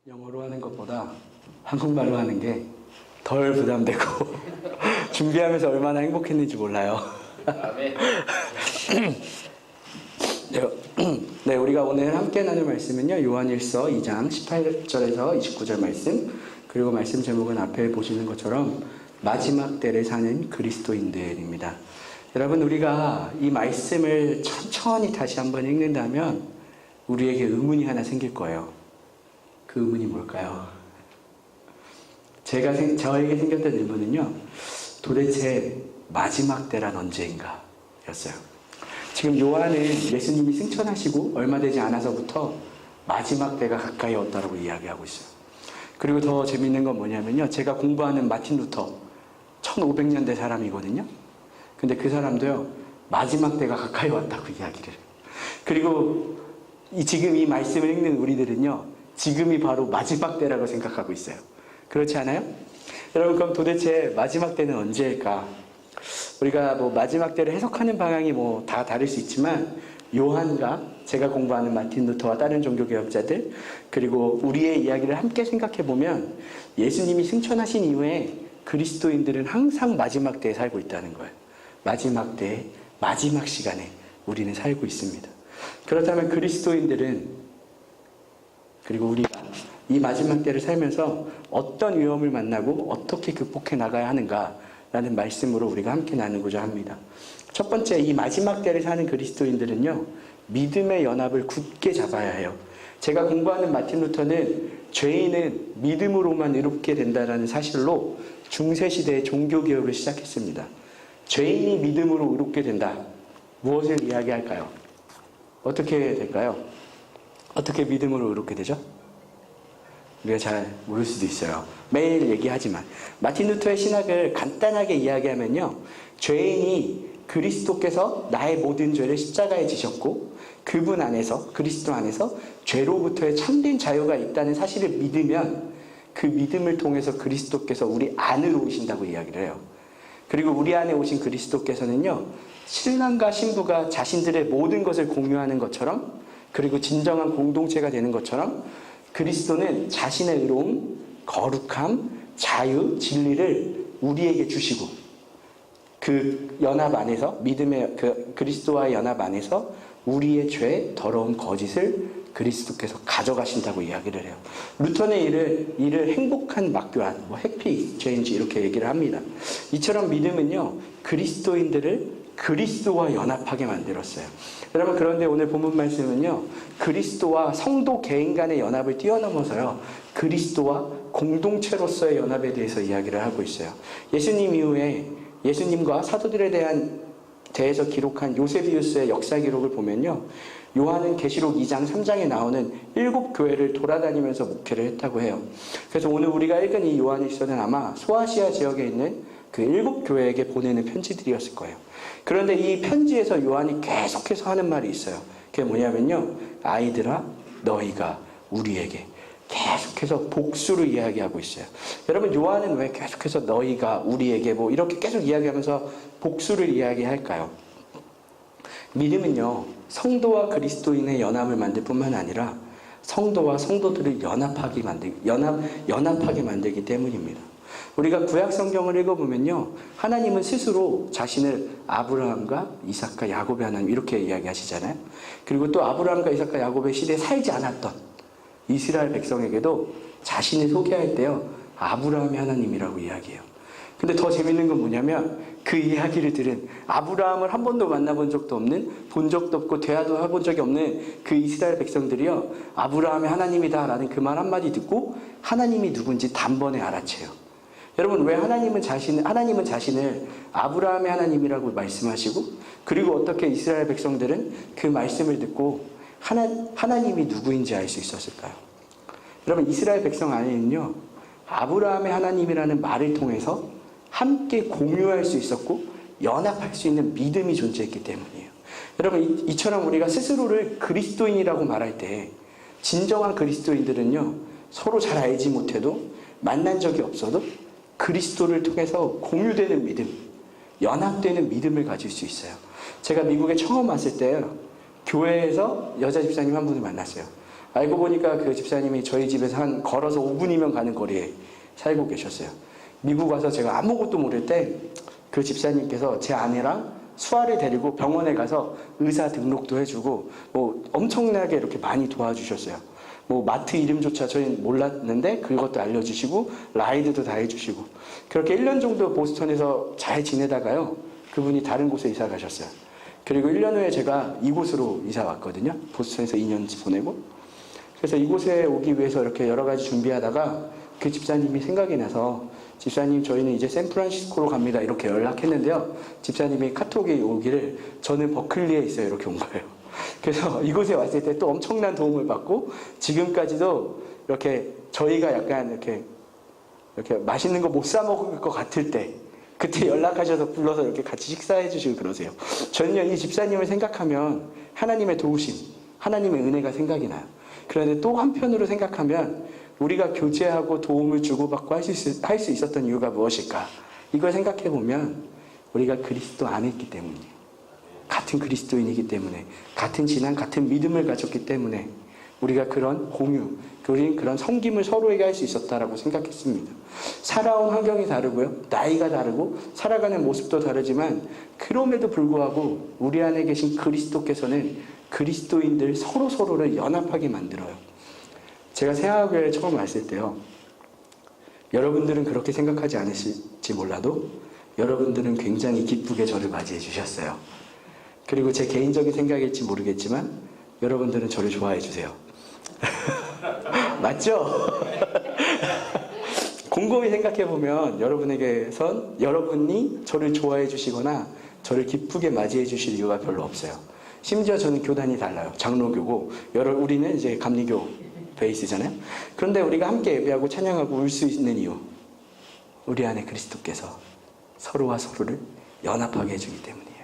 영어로 하는 것보다 한국말로 하는 게 덜 부담되고 준비하면서 얼마나 행복했는지 몰라요. 네, 우리가 오늘 함께 나눌 말씀은요, 요한일서 2장 18절에서 29절 말씀, 그리고 말씀 제목은 앞에 보시는 것처럼 마지막 때를 사는 그리스도인들입니다. 여러분, 우리가 이 말씀을 천천히 다시 한번 읽는다면 우리에게 의문이 하나 생길 거예요. 그 의문이 뭘까요? 저에게 생겼던 의문은요, 도대체 마지막 때란 언제인가 였어요. 지금 요한은 예수님이 승천하시고 얼마 되지 않아서부터 마지막 때가 가까이 왔다고 이야기하고 있어요. 그리고 더 재밌는 건 뭐냐면요, 제가 공부하는 마틴 루터 1500년대 사람이거든요. 근데 그 사람도요, 마지막 때가 가까이 왔다고 이야기를 해요. 그리고 지금 이 말씀을 읽는 우리들은요, 지금이 바로 마지막 때라고 생각하고 있어요. 그렇지 않아요? 여러분, 그럼 도대체 마지막 때는 언제일까? 우리가 마지막 때를 해석하는 방향이 다 다를 수 있지만, 요한과 제가 공부하는 마틴 루터와 다른 종교개혁자들, 그리고 우리의 이야기를 함께 생각해 보면 예수님이 승천하신 이후에 그리스도인들은 항상 마지막 때에 살고 있다는 거예요. 마지막 때에, 마지막 시간에 우리는 살고 있습니다. 그렇다면 그리스도인들은, 그리고 우리가 이 마지막 때를 살면서 어떤 위험을 만나고 어떻게 극복해 나가야 하는가라는 말씀으로 우리가 함께 나누고자 합니다. 첫 번째, 이 마지막 때를 사는 그리스도인들은요, 믿음의 연합을 굳게 잡아야 해요. 제가 공부하는 마틴 루터는 죄인은 믿음으로만 의롭게 된다는 사실로 중세시대의 종교개혁을 시작했습니다. 죄인이 믿음으로 의롭게 된다. 무엇을 이야기할까요? 어떻게 될까요? 어떻게 믿음으로 의롭게 되죠? 우리가 잘 모를 수도 있어요. 매일 얘기하지만 마틴 루터의 신학을 간단하게 이야기하면요, 죄인이 그리스도께서 나의 모든 죄를 십자가에 지셨고 그분 안에서, 그리스도 안에서 죄로부터의 참된 자유가 있다는 사실을 믿으면 그 믿음을 통해서 그리스도께서 우리 안으로 오신다고 이야기를 해요. 그리고 우리 안에 오신 그리스도께서는요, 신랑과 신부가 자신들의 모든 것을 공유하는 것처럼, 그리고 진정한 공동체가 되는 것처럼 그리스도는 자신의 의로움, 거룩함, 자유, 진리를 우리에게 주시고 그 연합 안에서, 믿음의 그리스도와의 연합 안에서 우리의 죄, 더러운 거짓을 그리스도께서 가져가신다고 이야기를 해요. 루터는 이를 행복한 막교환, 해피 익스체인지 이렇게 얘기를 합니다. 이처럼 믿음은요, 그리스도인들을 그리스도와 연합하게 만들었어요. 여러분, 그런데 오늘 본문 말씀은요, 그리스도와 성도 개인 간의 연합을 뛰어넘어서요, 그리스도와 공동체로서의 연합에 대해서 이야기를 하고 있어요. 예수님 이후에 예수님과 사도들에 대해서 기록한 요세비우스의 역사 기록을 보면요, 요한은 계시록 2장 3장에 나오는 7교회를 돌아다니면서 목회를 했다고 해요. 그래서 오늘 우리가 읽은 이 요한일서는 아마 소아시아 지역에 있는 그 7교회에게 보내는 편지들이었을 거예요. 그런데 이 편지에서 요한이 계속해서 하는 말이 있어요. 그게 뭐냐면요, 아이들아, 너희가 우리에게, 계속해서 복수를 이야기하고 있어요. 여러분, 요한은 왜 계속해서 너희가 우리에게 이렇게 계속 이야기하면서 복수를 이야기할까요? 믿음은요, 성도와 그리스도인의 연합을 만들 뿐만 아니라 성도와 성도들을 연합하게 만들기 때문입니다. 우리가 구약 성경을 읽어보면요, 하나님은 스스로 자신을 아브라함과 이삭과 야곱의 하나님 이렇게 이야기하시잖아요. 그리고 또 아브라함과 이삭과 야곱의 시대에 살지 않았던 이스라엘 백성에게도 자신을 소개할 때요, 아브라함의 하나님이라고 이야기해요. 근데 더 재밌는 건 뭐냐면, 그 이야기를 들은 아브라함을 한 번도 만나본 적도 없는, 본 적도 없고 대화도 해본 적이 없는 그 이스라엘 백성들이요, 아브라함의 하나님이다 라는 그 말 한마디 듣고 하나님이 누군지 단번에 알아채요. 여러분, 왜 하나님은 자신을 아브라함의 하나님이라고 말씀하시고, 그리고 어떻게 이스라엘 백성들은 그 말씀을 듣고 하나님이 누구인지 알 수 있었을까요? 여러분, 이스라엘 백성 안에는요, 아브라함의 하나님이라는 말을 통해서 함께 공유할 수 있었고 연합할 수 있는 믿음이 존재했기 때문이에요. 여러분, 이처럼 우리가 스스로를 그리스도인이라고 말할 때, 진정한 그리스도인들은요, 서로 잘 알지 못해도, 만난 적이 없어도 그리스도를 통해서 공유되는 믿음, 연합되는 믿음을 가질 수 있어요. 제가 미국에 처음 왔을 때요, 교회에서 여자 집사님 한 분을 만났어요. 알고 보니까 그 집사님이 저희 집에서 한 걸어서 5분이면 가는 거리에 살고 계셨어요. 미국 와서 제가 아무것도 모를 때 그 집사님께서 제 아내랑 수아를 데리고 병원에 가서 의사 등록도 해주고 뭐 엄청나게 이렇게 많이 도와주셨어요. 뭐 마트 이름조차 저희는 몰랐는데 그것도 알려주시고 라이드도 다 해주시고 그렇게 1년 정도 보스턴에서 잘 지내다가요. 그분이 다른 곳에 이사 가셨어요. 그리고 1년 후에 제가 이곳으로 이사 왔거든요. 보스턴에서 2년 보내고. 그래서 이곳에 오기 위해서 이렇게 여러 가지 준비하다가 그 집사님이 생각이 나서 집사님 저희는 이제 샌프란시스코로 갑니다. 이렇게 연락했는데요. 집사님이 카톡이 오기를 저는 버클리에 있어요. 이렇게 온 거예요. 그래서 이곳에 왔을 때 또 엄청난 도움을 받고 지금까지도 이렇게 저희가 약간 이렇게 맛있는 거 못 사 먹을 것 같을 때 그때 연락하셔서 불러서 이렇게 같이 식사해 주시고 그러세요. 저는요, 이 집사님을 생각하면 하나님의 도우심, 하나님의 은혜가 생각이 나요. 그런데 또 한편으로 생각하면 우리가 교제하고 도움을 주고받고 할 수 있었던 이유가 무엇일까? 이걸 생각해 보면 우리가 그리스도 안에 있기 때문이에요. 같은 그리스도인이기 때문에, 같은 신앙, 같은 믿음을 가졌기 때문에 우리가 그런 공유, 그런 섬김을 서로에게 할 수 있었다라고 생각했습니다. 살아온 환경이 다르고요. 나이가 다르고 살아가는 모습도 다르지만 그럼에도 불구하고 우리 안에 계신 그리스도께서는 그리스도인들 서로를 연합하게 만들어요. 제가 새하교회에 처음 왔을 때요. 여러분들은 그렇게 생각하지 않으실지 몰라도 여러분들은 굉장히 기쁘게 저를 맞이해 주셨어요. 그리고 제 개인적인 생각일지 모르겠지만 여러분들은 저를 좋아해 주세요. 맞죠? 곰곰이 생각해보면 여러분에게선 여러분이 저를 좋아해 주시거나 저를 기쁘게 맞이해 주실 이유가 별로 없어요. 심지어 저는 교단이 달라요. 장로교고 우리는 이제 감리교 베이스잖아요. 그런데 우리가 함께 예배하고 찬양하고 울 수 있는 이유, 우리 안에 그리스도께서 서로와 서로를 연합하게 해주기 때문이에요.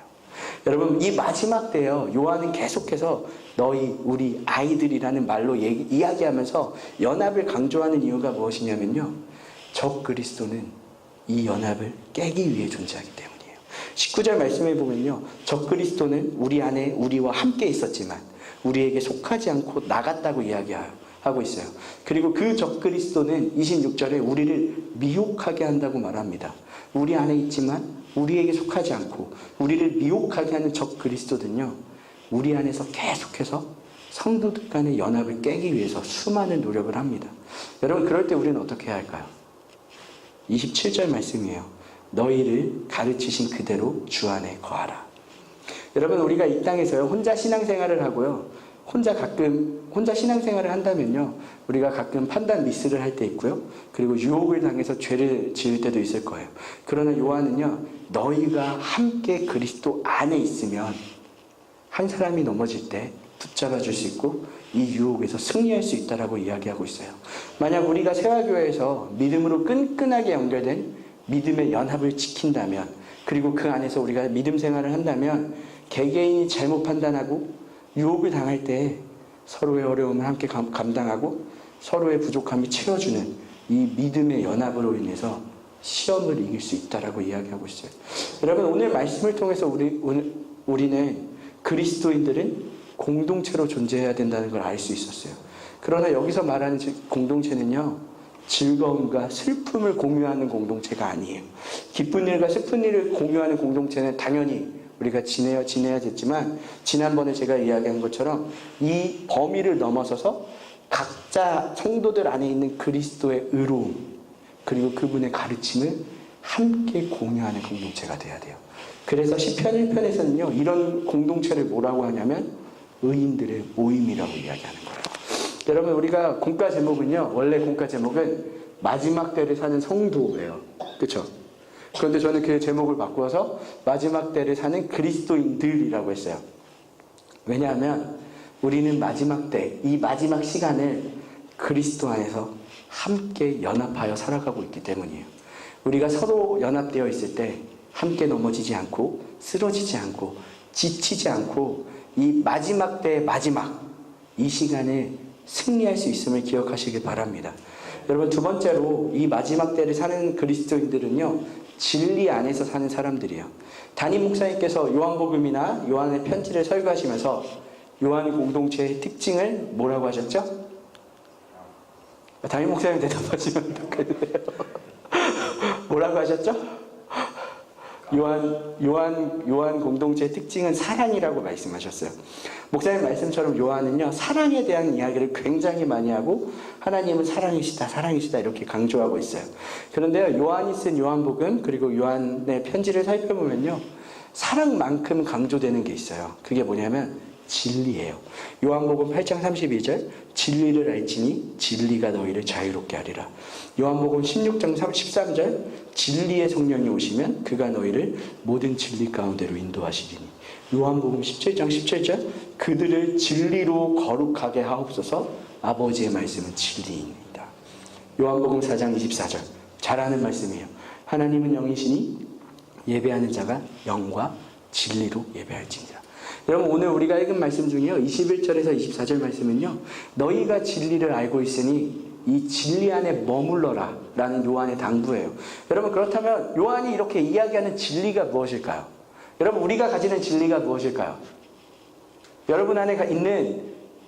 여러분, 이 마지막 때요, 요한은 계속해서 너희, 우리 아이들이라는 말로 이야기하면서 연합을 강조하는 이유가 무엇이냐면요, 적 그리스도는 이 연합을 깨기 위해 존재하기 때문이에요. 19절 말씀해 보면요, 적 그리스도는 우리 안에 우리와 함께 있었지만 우리에게 속하지 않고 나갔다고 이야기하고 있어요. 그리고 그 적 그리스도는 26절에 우리를 미혹하게 한다고 말합니다. 우리 안에 있지만 우리에게 속하지 않고 우리를 미혹하게 하는 적 그리스도는요, 우리 안에서 계속해서 성도들 간의 연합을 깨기 위해서 수많은 노력을 합니다. 여러분, 그럴 때 우리는 어떻게 해야 할까요? 27절 말씀이에요. 너희를 가르치신 그대로 주 안에 거하라. 여러분, 우리가 이 땅에서요, 혼자 신앙생활을 하고요, 혼자 신앙생활을 한다면요, 우리가 가끔 판단 미스를 할 때 있고요, 그리고 유혹을 당해서 죄를 지을 때도 있을 거예요. 그러나 요한은요, 너희가 함께 그리스도 안에 있으면 한 사람이 넘어질 때 붙잡아 줄 수 있고 이 유혹에서 승리할 수 있다라고 이야기하고 있어요. 만약 우리가 세화교회에서 믿음으로 끈끈하게 연결된 믿음의 연합을 지킨다면, 그리고 그 안에서 우리가 믿음 생활을 한다면 개개인이 잘못 판단하고 유혹을 당할 때 서로의 어려움을 함께 감당하고 서로의 부족함이 채워주는 이 믿음의 연합으로 인해서 시험을 이길 수 있다라고 이야기하고 있어요. 여러분, 오늘 말씀을 통해서 우리는 그리스도인들은 공동체로 존재해야 된다는 걸 알 수 있었어요. 그러나 여기서 말하는 공동체는요, 즐거움과 슬픔을 공유하는 공동체가 아니에요. 기쁜 일과 슬픈 일을 공유하는 공동체는 당연히 우리가 지내야겠지만, 지난번에 제가 이야기한 것처럼 이 범위를 넘어서서 각자 성도들 안에 있는 그리스도의 의로움, 그리고 그분의 가르침을 함께 공유하는 공동체가 돼야 돼요. 그래서 시편 1편에서는요, 이런 공동체를 뭐라고 하냐면 의인들의 모임이라고 이야기하는 거예요. 여러분, 우리가 공과 제목은요, 원래 공과 제목은 마지막 때를 사는 성도예요. 그렇죠? 그런데 저는 그 제목을 바꾸어서 마지막 때를 사는 그리스도인들이라고 했어요. 왜냐하면 우리는 마지막 때, 이 마지막 시간을 그리스도 안에서 함께 연합하여 살아가고 있기 때문이에요. 우리가 서로 연합되어 있을 때 함께 넘어지지 않고 쓰러지지 않고 지치지 않고 이 마지막 때의 마지막, 이 시간을 승리할 수 있음을 기억하시길 바랍니다. 여러분, 두 번째로 이 마지막 때를 사는 그리스도인들은요, 진리 안에서 사는 사람들이에요. 담임 목사님께서 요한복음이나 요한의 편지를 설교하시면서 요한 공동체의 특징을 뭐라고 하셨죠? 담임 목사님 대답하시면 좋겠네요. 뭐라고 하셨죠? 요한 공동체의 특징은 사랑이라고 말씀하셨어요. 목사님 말씀처럼 요한은요, 사랑에 대한 이야기를 굉장히 많이 하고 하나님은 사랑이시다, 사랑이시다 이렇게 강조하고 있어요. 그런데요, 요한이 쓴 요한복음 그리고 요한의 편지를 살펴보면요, 사랑만큼 강조되는 게 있어요. 그게 뭐냐면 진리예요. 요한복음 8장 32절 진리를 알지니 진리가 너희를 자유롭게 하리라. 요한복음 16장 13절 진리의 성령이 오시면 그가 너희를 모든 진리 가운데로 인도하시리니. 요한복음 17장 17절 그들을 진리로 거룩하게 하옵소서. 아버지의 말씀은 진리입니다. 요한복음 4장 24절 잘 아는 말씀이에요. 하나님은 영이시니 예배하는 자가 영과 진리로 예배할지니라. 여러분, 오늘 우리가 읽은 말씀 중에요, 21절에서 24절 말씀은요, 너희가 진리를 알고 있으니 이 진리 안에 머물러라 라는 요한의 당부예요. 여러분, 그렇다면 요한이 이렇게 이야기하는 진리가 무엇일까요? 여러분, 우리가 가지는 진리가 무엇일까요? 여러분 안에 있는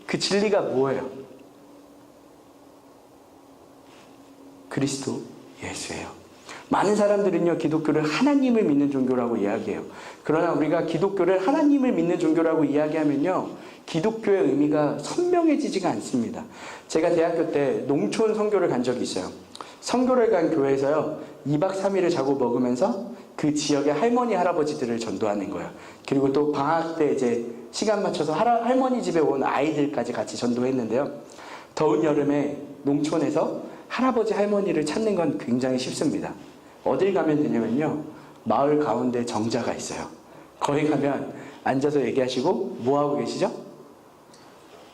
그 진리가 뭐예요? 그리스도 예수예요. 많은 사람들은요, 기독교를 하나님을 믿는 종교라고 이야기해요. 그러나 우리가 기독교를 하나님을 믿는 종교라고 이야기하면요, 기독교의 의미가 선명해지지가 않습니다. 제가 대학교 때 농촌 선교를 간 적이 있어요. 선교를 간 교회에서요, 2박 3일을 자고 먹으면서 그 지역의 할머니, 할아버지들을 전도하는 거예요. 그리고 또 방학 때 이제 시간 맞춰서 할머니 집에 온 아이들까지 같이 전도했는데요. 더운 여름에 농촌에서 할아버지, 할머니를 찾는 건 굉장히 쉽습니다. 어딜 가면 되냐면요, 마을 가운데 정자가 있어요. 거기 가면 앉아서 얘기하시고 뭐 하고 계시죠?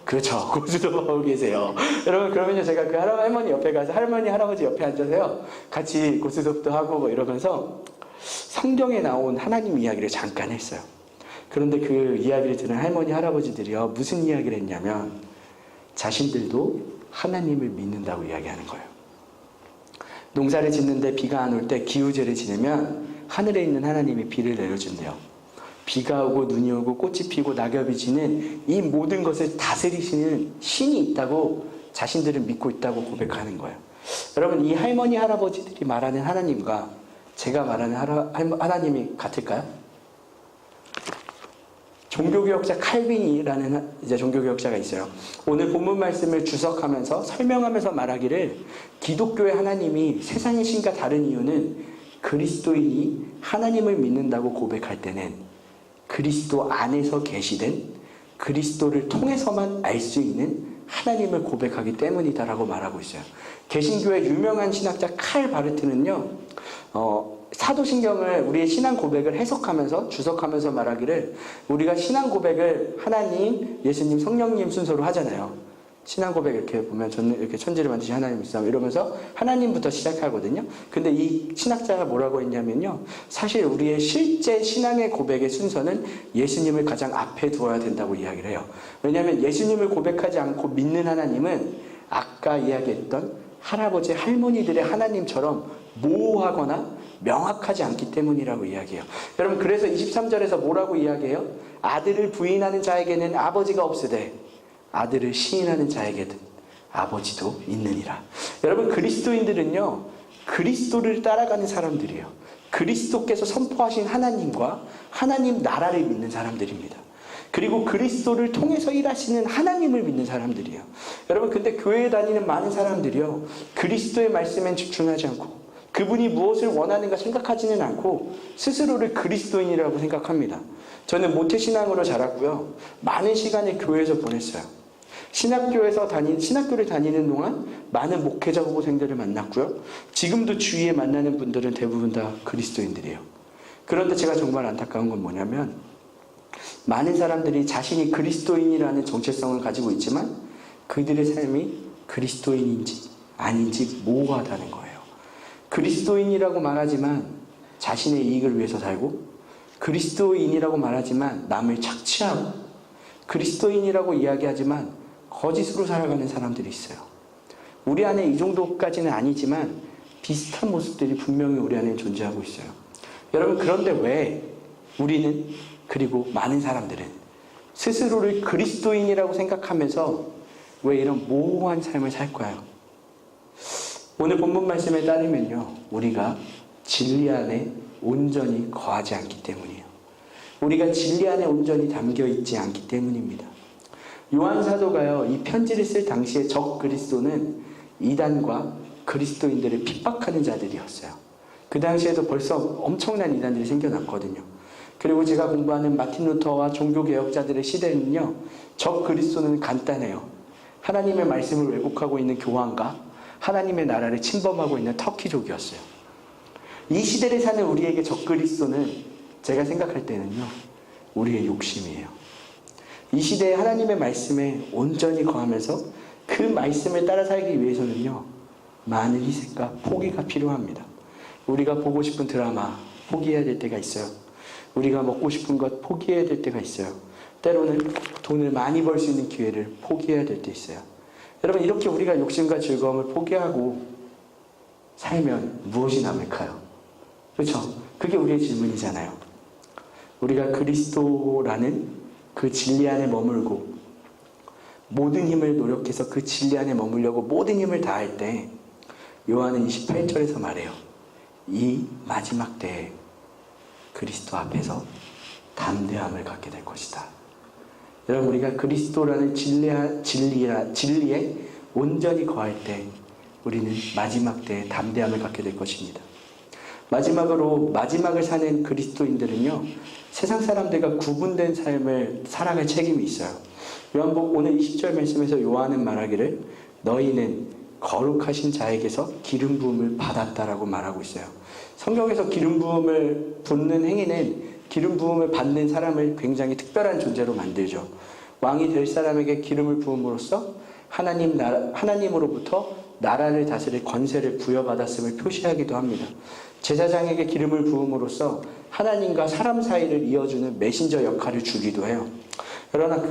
그렇죠. 고수도 하고 계세요. 여러분, 그러면요, 제가 그 할머니 옆에 가서 할머니, 할아버지 옆에 앉아서요, 같이 고수톱도 하고 뭐 이러면서 성경에 나온 하나님 이야기를 잠깐 했어요. 그런데 그 이야기를 들은 할머니, 할아버지들이요, 무슨 이야기를 했냐면 자신들도 하나님을 믿는다고 이야기하는 거예요. 농사를 짓는데 비가 안 올 때 기우제를 지내면 하늘에 있는 하나님이 비를 내려준대요. 비가 오고 눈이 오고 꽃이 피고 낙엽이 지는 이 모든 것을 다스리시는 신이 있다고 자신들은 믿고 있다고 고백하는 거예요. 여러분, 이 할머니, 할아버지들이 말하는 하나님과 제가 말하는 하나님이 같을까요? 종교개혁자 칼빈이라는 이제 종교개혁자가 있어요. 오늘 본문 말씀을 주석하면서 설명하면서 말하기를, 기독교의 하나님이 세상의 신과 다른 이유는 그리스도인이 하나님을 믿는다고 고백할 때는 그리스도 안에서 계시된, 그리스도를 통해서만 알 수 있는 하나님을 고백하기 때문이다라고 말하고 있어요. 개신교의 유명한 신학자 칼 바르트는요, 사도신경을 우리의 신앙 고백을 해석하면서 주석하면서 말하기를, 우리가 신앙 고백을 하나님, 예수님, 성령님 순서로 하잖아요. 신앙 고백 이렇게 보면 저는 이렇게 천지를 만드신 하나님 있어 이러면서 하나님부터 시작하거든요. 근데 이 신학자가 뭐라고 했냐면요, 사실 우리의 실제 신앙의 고백의 순서는 예수님을 가장 앞에 두어야 된다고 이야기를 해요. 왜냐하면 예수님을 고백하지 않고 믿는 하나님은 아까 이야기했던 할아버지, 할머니들의 하나님처럼 모호하거나 명확하지 않기 때문이라고 이야기해요. 여러분, 그래서 23절에서 뭐라고 이야기해요? 아들을 부인하는 자에게는 아버지가 없으되 아들을 시인하는 자에게는 아버지도 있느니라. 여러분, 그리스도인들은요, 그리스도를 따라가는 사람들이에요. 그리스도께서 선포하신 하나님과 하나님 나라를 믿는 사람들입니다. 그리고 그리스도를 통해서 일하시는 하나님을 믿는 사람들이에요. 여러분, 근데 교회에 다니는 많은 사람들이요, 그리스도의 말씀엔 집중하지 않고 그분이 무엇을 원하는가 생각하지는 않고 스스로를 그리스도인이라고 생각합니다. 저는 모태신앙으로 자랐고요, 많은 시간을 교회에서 보냈어요. 신학교를 다니는 동안 많은 목회자 후보생들을 만났고요, 지금도 주위에 만나는 분들은 대부분 다 그리스도인들이에요. 그런데 제가 정말 안타까운 건 뭐냐면, 많은 사람들이 자신이 그리스도인이라는 정체성을 가지고 있지만 그들의 삶이 그리스도인인지 아닌지 모호하다는 거예요. 그리스도인이라고 말하지만 자신의 이익을 위해서 살고, 그리스도인이라고 말하지만 남을 착취하고, 그리스도인이라고 이야기하지만 거짓으로 살아가는 사람들이 있어요. 우리 안에 이 정도까지는 아니지만 비슷한 모습들이 분명히 우리 안에 존재하고 있어요. 여러분, 그런데 왜 우리는, 그리고 많은 사람들은 스스로를 그리스도인이라고 생각하면서 왜 이런 모호한 삶을 살까요? 오늘 본문 말씀에 따르면요, 우리가 진리 안에 온전히 거하지 않기 때문이에요. 우리가 진리 안에 온전히 담겨 있지 않기 때문입니다. 요한 사도가요, 이 편지를 쓸 당시에 적 그리스도는 이단과 그리스도인들을 핍박하는 자들이었어요. 그 당시에도 벌써 엄청난 이단들이 생겨났거든요. 그리고 제가 공부하는 마틴 루터와 종교개혁자들의 시대는요, 적 그리스도는 간단해요. 하나님의 말씀을 왜곡하고 있는 교황과 하나님의 나라를 침범하고 있는 터키족이었어요. 이 시대를 사는 우리에게 적 그리스도는 제가 생각할 때는요, 우리의 욕심이에요. 이 시대에 하나님의 말씀에 온전히 거하면서 그 말씀을 따라 살기 위해서는요, 많은 희생과 포기가 필요합니다. 우리가 보고 싶은 드라마 포기해야 될 때가 있어요. 우리가 먹고 싶은 것 포기해야 될 때가 있어요. 때로는 돈을 많이 벌 수 있는 기회를 포기해야 될 때 있어요. 여러분, 이렇게 우리가 욕심과 즐거움을 포기하고 살면 무엇이 남을까요? 그렇죠? 그게 우리의 질문이잖아요. 우리가 그리스도라는 그 진리 안에 머물고 모든 힘을 노력해서 그 진리 안에 머물려고 모든 힘을 다할 때 요한은 28절에서 말해요. 이 마지막 때에 그리스도 앞에서 담대함을 갖게 될 것이다. 여러분, 우리가 그리스도라는 진리에 온전히 거할 때 우리는 마지막 때에 담대함을 갖게 될 것입니다. 마지막으로 마지막을 사는 그리스도인들은요, 세상 사람들과 구분된 삶을 살아갈 책임이 있어요. 요한복음 오늘 20절 말씀에서 요한은 말하기를 너희는 거룩하신 자에게서 기름 부음을 받았다라고 말하고 있어요. 성경에서 기름 부음을 붓는 행위는 기름 부음을 받는 사람을 굉장히 특별한 존재로 만들죠. 왕이 될 사람에게 기름을 부음으로써 하나님으로부터 나라를 다스릴 권세를 부여받았음을 표시하기도 합니다. 제사장에게 기름을 부음으로써 하나님과 사람 사이를 이어주는 메신저 역할을 주기도 해요. 그러나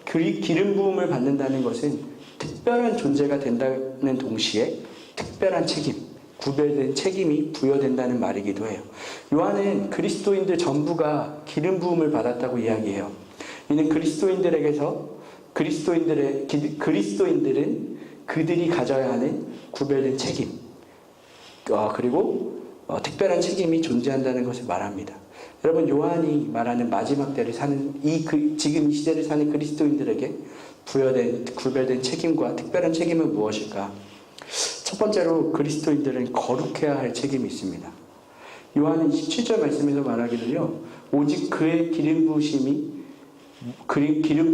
기름 부음을 받는다는 것은 특별한 존재가 된다는 동시에 특별한 책임, 구별된 책임이 부여된다는 말이기도 해요. 요한은 그리스도인들 전부가 기름 부음을 받았다고 이야기해요. 이는 그리스도인들은 그들이 가져야 하는 구별된 책임, 그리고 특별한 책임이 존재한다는 것을 말합니다. 여러분, 요한이 말하는 마지막 때를 사는 지금 이 시대를 사는 그리스도인들에게 부여된 구별된 책임과 특별한 책임은 무엇일까? 첫 번째로 그리스도인들은 거룩해야 할 책임이 있습니다. 요한은 27절 말씀에서 말하기를요, 오직 그의 기름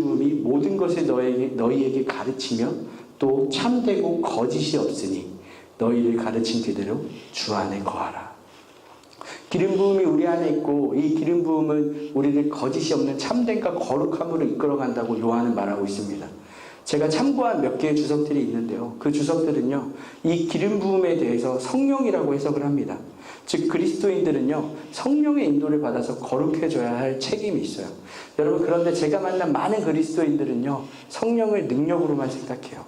부음이 모든 것을 너희에게 가르치며 또 참되고 거짓이 없으니 너희를 가르친 그대로 주 안에 거하라. 기름 부음이 우리 안에 있고 이 기름 부음은 우리를 거짓이 없는 참됨과 거룩함으로 이끌어간다고 요한은 말하고 있습니다. 제가 참고한 몇 개의 주석들이 있는데요. 그 주석들은요, 이 기름 부음에 대해서 성령이라고 해석을 합니다. 즉 그리스도인들은요, 성령의 인도를 받아서 거룩해져야 할 책임이 있어요. 여러분, 그런데 제가 만난 많은 그리스도인들은요, 성령을 능력으로만 생각해요.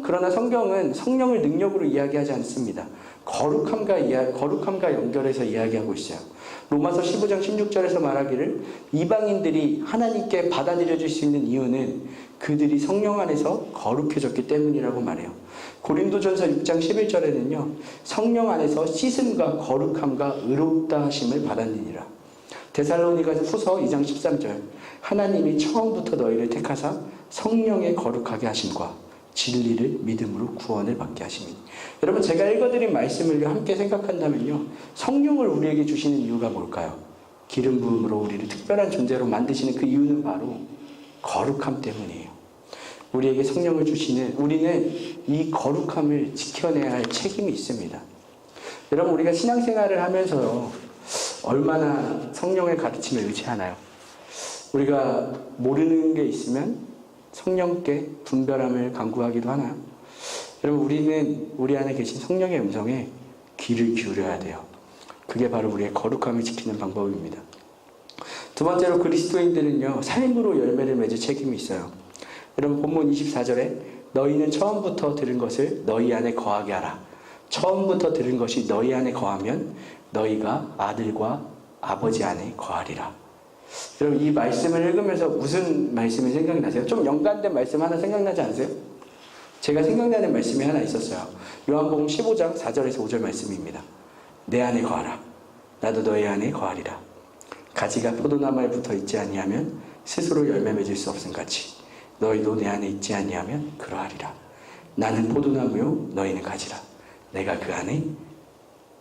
그러나 성경은 성령을 능력으로 이야기하지 않습니다. 거룩함과 연결해서 이야기하고 있어요. 로마서 15장 16절에서 말하기를 이방인들이 하나님께 받아들여질 수 있는 이유는 그들이 성령 안에서 거룩해졌기 때문이라고 말해요. 고린도전서 6장 11절에는요, 성령 안에서 씻음과 거룩함과 의롭다 하심을 받았느니라. 데살로니가 후서 2장 13절 하나님이 처음부터 너희를 택하사 성령에 거룩하게 하심과 진리를 믿음으로 구원을 받게 하심이니. 여러분, 제가 읽어드린 말씀을 함께 생각한다면요, 성령을 우리에게 주시는 이유가 뭘까요? 기름 부음으로 우리를 특별한 존재로 만드시는 그 이유는 바로 거룩함 때문이에요. 우리에게 성령을 주시는 우리는 이 거룩함을 지켜내야 할 책임이 있습니다. 여러분, 우리가 신앙생활을 하면서요, 얼마나 성령의 가르침을 의지하나요? 우리가 모르는 게 있으면 성령께 분별함을 간구하기도 하나요? 여러분, 우리는 우리 안에 계신 성령의 음성에 귀를 기울여야 돼요. 그게 바로 우리의 거룩함을 지키는 방법입니다. 두 번째로 그리스도인들은요, 삶으로 열매를 맺을 책임이 있어요. 여러분, 본문 24절에 너희는 처음부터 들은 것을 너희 안에 거하게 하라. 처음부터 들은 것이 너희 안에 거하면 너희가 아들과 아버지 안에 거하리라. 여러분, 이 말씀을 읽으면서 무슨 말씀이 생각나세요? 좀 연관된 말씀 하나 생각나지 않으세요? 제가 생각나는 말씀이 하나 있었어요. 요한복음 15장 4절에서 5절 말씀입니다. 내 안에 거하라. 나도 너희 안에 거하리라. 가지가 포도나무에 붙어 있지 아니하면 스스로 열매 맺을 수 없음같이 너희도 내 안에 있지 아니하면 그러하리라. 나는 포도나무요 너희는 가지라. 내가 그 안에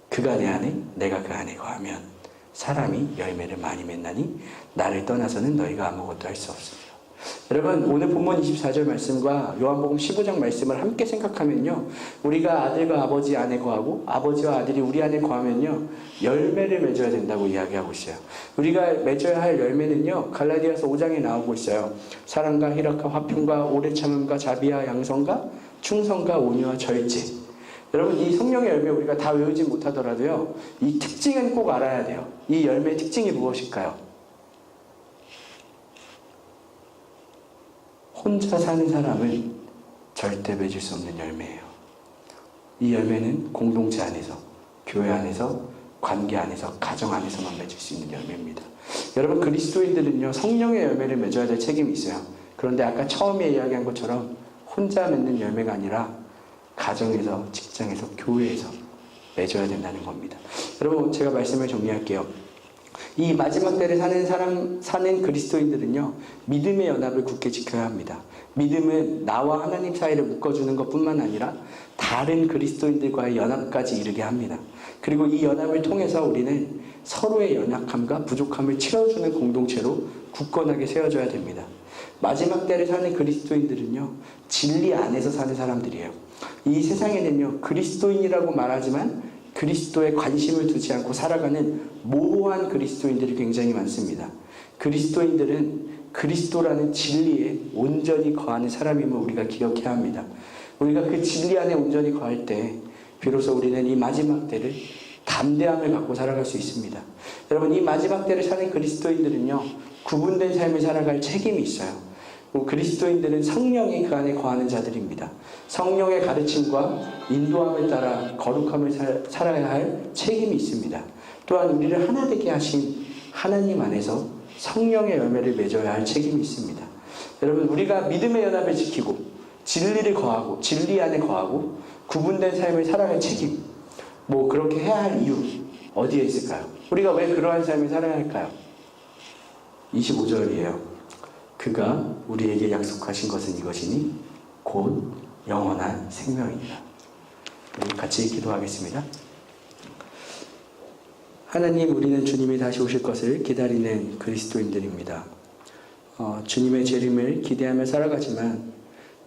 그가 내 안에 내가 그 안에 거하면 사람이 열매를 많이 맺나니 나를 떠나서는 너희가 아무것도 할 수 없으리라. 여러분, 오늘 본문 24절 말씀과 요한복음 15장 말씀을 함께 생각하면요, 우리가 아들과 아버지 안에 거하고 아버지와 아들이 우리 안에 거하면요 열매를 맺어야 된다고 이야기하고 있어요. 우리가 맺어야 할 열매는요 갈라디아서 5장에 나오고 있어요. 사랑과 희락과 화평과 오래 참음과 자비와 양성과 충성과 온유와 절제. 여러분, 이 성령의 열매 우리가 다 외우지 못하더라도요 이 특징은 꼭 알아야 돼요. 이 열매의 특징이 무엇일까요? 혼자 사는 사람은 절대 맺을 수 없는 열매예요. 이 열매는 공동체 안에서, 교회 안에서, 관계 안에서, 가정 안에서만 맺을 수 있는 열매입니다. 여러분, 그리스도인들은요 성령의 열매를 맺어야 될 책임이 있어요. 그런데 아까 처음에 이야기한 것처럼 혼자 맺는 열매가 아니라 가정에서, 직장에서, 교회에서 맺어야 된다는 겁니다. 여러분, 제가 말씀을 정리할게요. 이 마지막 때를 사는 그리스도인들은요 믿음의 연합을 굳게 지켜야 합니다. 믿음은 나와 하나님 사이를 묶어주는 것뿐만 아니라 다른 그리스도인들과의 연합까지 이르게 합니다. 그리고 이 연합을 통해서 우리는 서로의 연약함과 부족함을 채워주는 공동체로 굳건하게 세워져야 됩니다. 마지막 때를 사는 그리스도인들은요 진리 안에서 사는 사람들이에요. 이 세상에는요 그리스도인이라고 말하지만 그리스도에 관심을 두지 않고 살아가는 모호한 그리스도인들이 굉장히 많습니다. 그리스도인들은 그리스도라는 진리에 온전히 거하는 사람임을 우리가 기억해야 합니다. 우리가 그 진리 안에 온전히 거할 때 비로소 우리는 이 마지막 때를 담대함을 갖고 살아갈 수 있습니다. 여러분, 이 마지막 때를 사는 그리스도인들은요 구분된 삶을 살아갈 책임이 있어요. 그리스도인들은 성령이 그 안에 거하는 자들입니다. 성령의 가르침과 인도함을 따라 거룩함을 살아야 할 책임이 있습니다. 또한 우리를 하나 되게 하신 하나님 안에서 성령의 열매를 맺어야 할 책임이 있습니다. 여러분, 우리가 믿음의 연합을 지키고 진리를 거하고 진리 안에 거하고 구분된 삶을 살아갈 책임, 그렇게 해야 할 이유 어디에 있을까요? 우리가 왜 그러한 삶을 살아야 할까요? 25절이에요. 그가 우리에게 약속하신 것은 이것이니 곧 영원한 생명이니라. 우리 같이 기도하겠습니다. 하나님, 우리는 주님이 다시 오실 것을 기다리는 그리스도인들입니다. 주님의 재림을 기대하며 살아가지만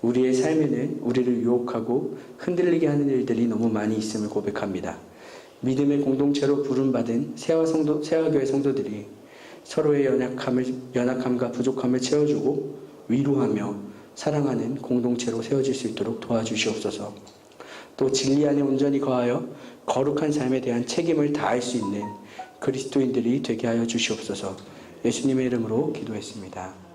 우리의 삶에는 우리를 유혹하고 흔들리게 하는 일들이 너무 많이 있음을 고백합니다. 믿음의 공동체로 부름받은 세화교회 성도들이 서로의 연약함과 부족함을 채워주고 위로하며 사랑하는 공동체로 세워질 수 있도록 도와주시옵소서. 또 진리 안에 온전히 거하여 거룩한 삶에 대한 책임을 다할 수 있는 그리스도인들이 되게 하여 주시옵소서. 예수님의 이름으로 기도했습니다.